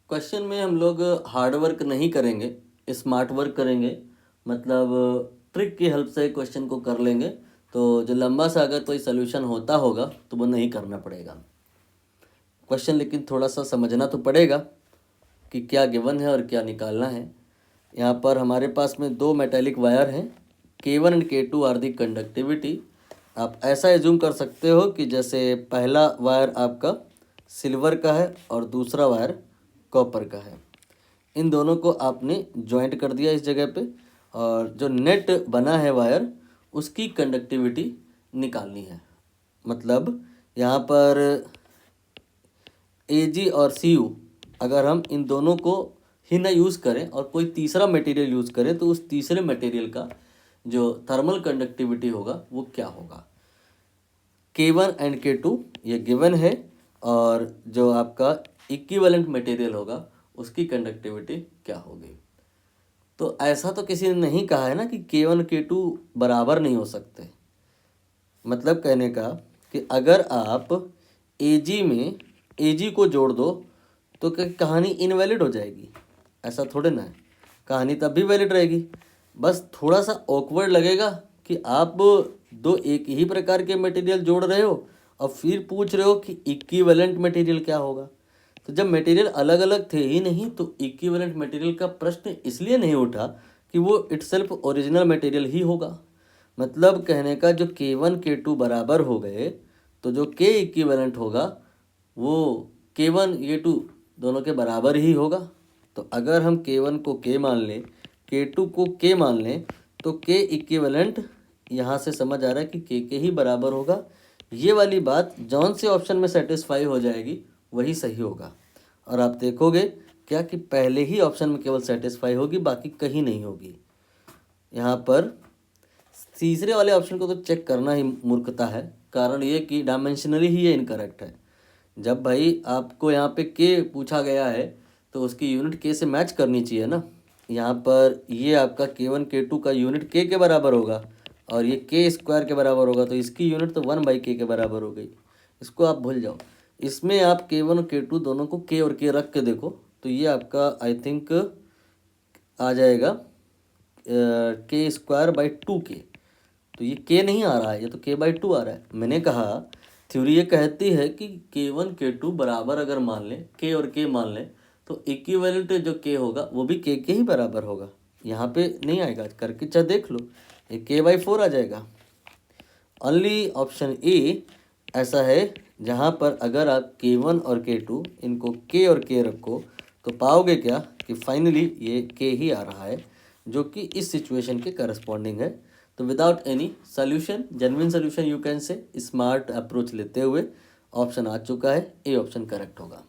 Question में हम लोग हार्ड वर्क नहीं करेंगे, स्मार्ट वर्क करेंगे। मतलब ट्रिक की हेल्प से क्वेश्चन को कर लेंगे, तो जो लंबा सा अगर कोई सोल्यूशन होता होगा तो वो नहीं करना पड़ेगा क्वेश्चन। लेकिन थोड़ा सा समझना तो पड़ेगा कि क्या गिवन है और क्या निकालना है। यहाँ पर हमारे पास में दो मेटेलिक वायर हैं, K1 and K2 are the conductivity. आप ऐसा एज्यूम कर सकते हो कि जैसे पहला वायर आपका सिल्वर का है और दूसरा वायर कॉपर का है। इन दोनों को आपने जॉइंट कर दिया इस जगह पे, और जो नेट बना है वायर उसकी कंडक्टिविटी निकालनी है। मतलब यहाँ पर Ag और Cu अगर हम इन दोनों को ही ना यूज़ करें और कोई तीसरा मटेरियल यूज़ करें तो उस तीसरे मटेरियल का जो थर्मल कंडक्टिविटी होगा वो क्या होगा। K1 एंड K2 ये गिवन है, और जो आपका इक्विवेलेंट मटेरियल होगा उसकी कंडक्टिविटी क्या होगी। तो ऐसा तो किसी ने नहीं कहा है ना कि K1 K2 बराबर नहीं हो सकते। मतलब कहने का कि अगर आप Ag में Ag को जोड़ दो तो क्या कहानी इनवैलिड हो जाएगी? ऐसा थोड़े ना है, कहानी तब भी वैलिड रहेगी। बस थोड़ा सा ऑकवर्ड लगेगा कि आप दो एक ही प्रकार के मटेरियल जोड़ रहे हो और फिर पूछ रहे हो कि इक्विवेलेंट मटेरियल क्या होगा। तो जब मटेरियल अलग अलग थे ही नहीं तो इक्विवेलेंट मटेरियल का प्रश्न इसलिए नहीं उठा कि वो इटसेल्फ ओरिजिनल मटेरियल ही होगा। मतलब कहने का जो K1 K2 बराबर हो गए तो जो K इक्विवेलेंट होगा वो K1 K2 दोनों के बराबर ही होगा। तो अगर हम K1 को K मान लें, K2 को K मान लें, तो K इक्विवेलेंट यहाँ से समझ आ रहा है कि K के ही बराबर होगा। ये वाली बात जौन से ऑप्शन में सेटिस्फाई हो जाएगी वही सही होगा। और आप देखोगे क्या कि पहले ही ऑप्शन में केवल सेटिस्फाई होगी, बाकी कहीं नहीं होगी। यहाँ पर तीसरे वाले ऑप्शन को तो चेक करना ही मूर्खता है। कारण ये कि डायमेंशनली ही ये इनकरेक्ट है। जब भाई आपको यहाँ पे K पूछा गया है तो उसकी यूनिट K से मैच करनी चाहिए ना। यहाँ पर ये आपका K1 K2 का यूनिट K के बराबर होगा और ये K स्क्वायर के बराबर होगा, तो इसकी यूनिट तो 1/K के बराबर हो गई। इसको आप भूल जाओ। इसमें आप K1 और K2 दोनों को K और K रख के देखो तो ये आपका आई थिंक आ जाएगा K स्क्वायर बाई 2K। तो ये K नहीं आ रहा है, ये तो K/2 आ रहा है। मैंने कहा थ्योरी ये कहती है कि K1 K2 बराबर अगर मान लें, K और K मान लें, तो इक्विवेलेंट जो K होगा वो भी K के ही बराबर होगा। यहाँ पे नहीं आएगा, करके चाहे देख लो, ये K/4 आ जाएगा। ओनली ऑप्शन ए ऐसा है जहाँ पर अगर आप K1 और K2 इनको K और K रखो तो पाओगे क्या कि फाइनली ये K ही आ रहा है, जो कि इस सिचुएशन के करस्पॉन्डिंग है। तो without any solution, genuine solution you can say, smart approach लेते हुए ऑप्शन आ चुका है, ए ऑप्शन करेक्ट होगा।